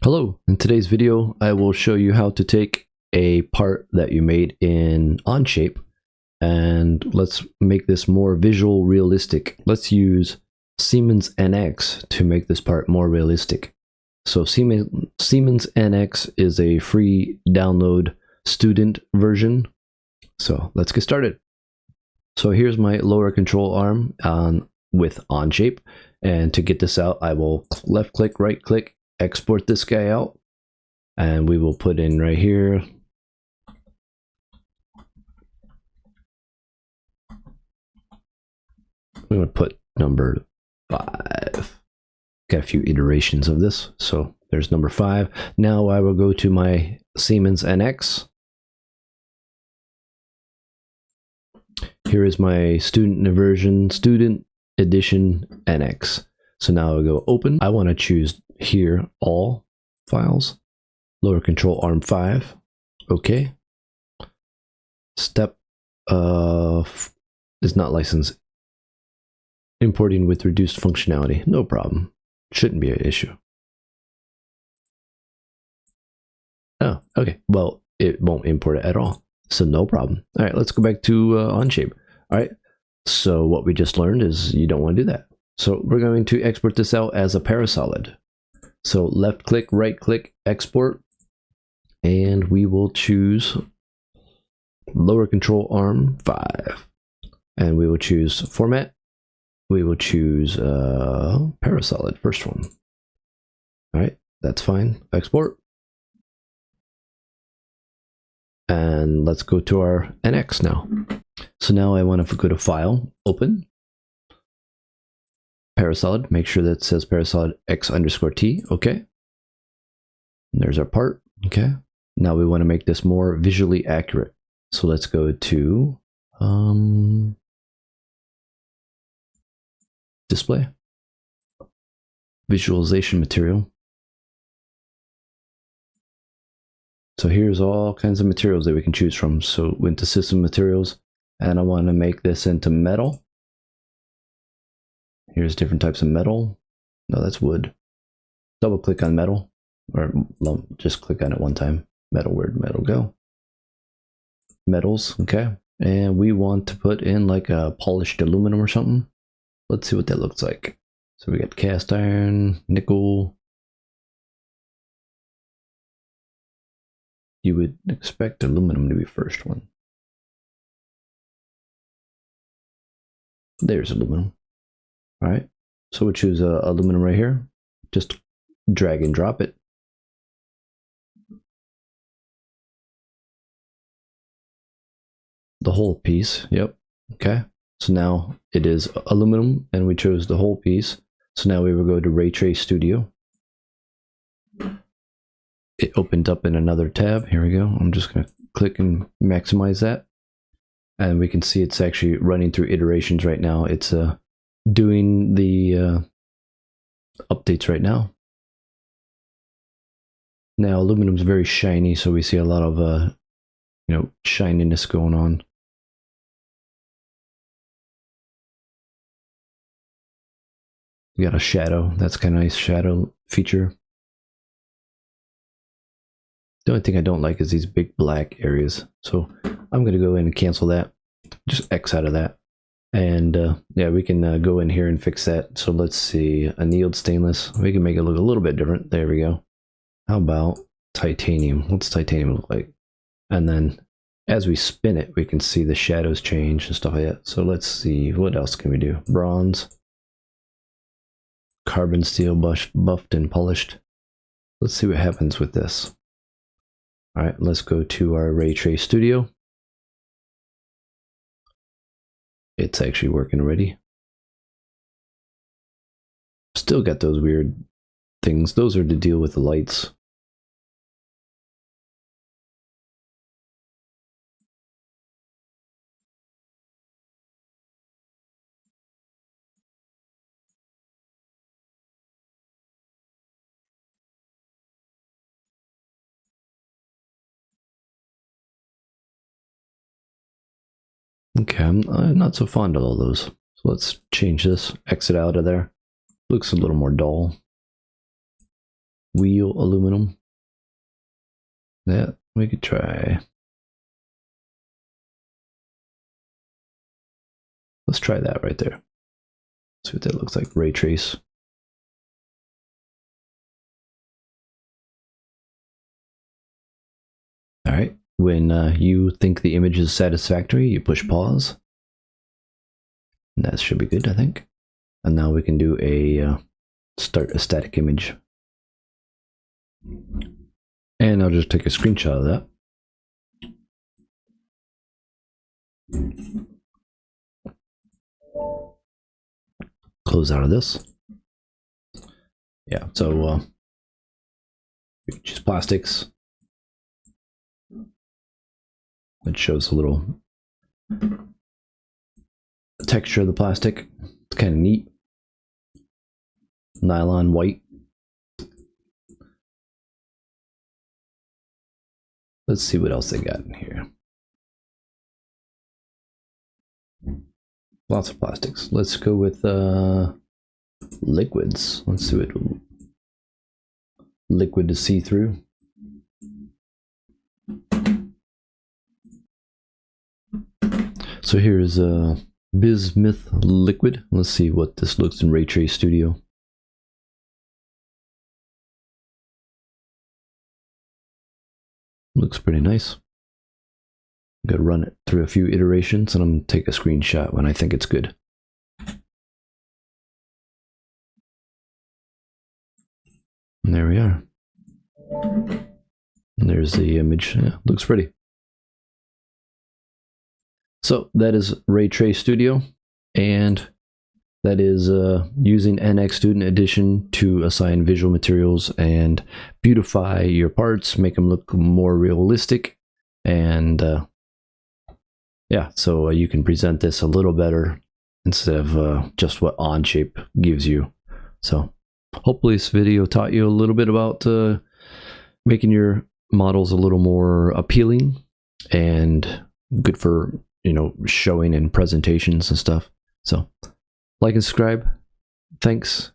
Hello, in today's video I will show you how to take a part that you made in Onshape and let's make this more visual realistic. Let's use Siemens NX to make this part more realistic. So Siemens NX is a free download student version. So let's get started. So here's my lower control arm with Onshape, and to get this out I will left click, right click, export this guy out, and we will put in right here we would put number 5. Got a few iterations of this, so there's number 5. Now I will go to my Siemens NX. Here is my student edition NX. So now I'll go open. I want to choose here all files, lower control arm 5. Okay. Step is not licensed. Importing with reduced functionality, no problem. Shouldn't be an issue. Oh, okay. Well, it won't import it at all, so no problem. All right, let's go back to Onshape. All right. So what we just learned is you don't want to do that. So we're going to export this out as a parasolid. So left click, right click, export, and we will choose lower control arm 5, and we will choose format. We will choose parasolid, first one. All right, that's fine. Export. And let's go to our NX now. So now I want to go to File, Open, Parasolid. Make sure that says Parasolid X_T. Okay. And there's our part. Okay. Now we want to make this more visually accurate. So let's go to Display, Visualization Material. So here's all kinds of materials that we can choose from. So went to System Materials, and I want to make this into metal. Here's different types of metal. No, that's wood. Double click on metal, or just click on it one time. Metal, where'd metal go? Metals, okay. And we want to put in like a polished aluminum or something. Let's see what that looks like. So we got cast iron, nickel. You would expect aluminum to be first one. There's aluminum. All right, so we'll choose aluminum right here. Just drag and drop it. The whole piece, yep, okay. So now it is aluminum, and we chose the whole piece. So now we will go to Ray Trace Studio. It opened up in another tab. Here we go. I'm just going to click and maximize that. And we can see it's actually running through iterations right now. It's doing the updates right now. Now aluminum is very shiny, so we see a lot of shininess going on. We got a shadow. That's kind of nice shadow feature. The only thing I don't like is these big black areas. So I'm going to go in and cancel that. Just X out of that. And yeah, we can go in here and fix that. So let's see, annealed stainless. We can make it look a little bit different. There we go. How about titanium? What's titanium look like? And then as we spin it, we can see the shadows change and stuff like that. So let's see, what else can we do? Bronze. Carbon steel buffed and polished. Let's see what happens with this. All right, let's go to our Ray Trace Studio. It's actually working already. Still got those weird things. Those are to deal with the lights. Okay, I'm not so fond of all those. So let's change this, exit out of there. Looks a little more dull. wheel aluminum. Yeah, we could try. Let's try that right there. See what that looks like. Ray trace. All right. When you think the image is satisfactory, you push pause. And that should be good, I think. And now we can do a start a static image. And I'll just take a screenshot of that. Close out of this. Yeah, so just plastics. It shows a little texture of the plastic. It's kind of neat. Nylon white. Let's see what else they got in here. Lots of plastics. Let's go with liquids. Let's see what liquid to see through. So here's a bismuth liquid. Let's see what this looks in Ray Trace Studio. Looks pretty nice. I'm gonna run it through a few iterations and I'm gonna take a screenshot when I think it's good. And there we are. And there's the image. Yeah, looks pretty. So that is Ray Trace Studio, and that is using NX Student Edition to assign visual materials and beautify your parts, make them look more realistic, and yeah, so you can present this a little better instead of just what Onshape gives you. So hopefully this video taught you a little bit about making your models a little more appealing and good for, you know, showing and presentations and stuff. So like and subscribe. Thanks.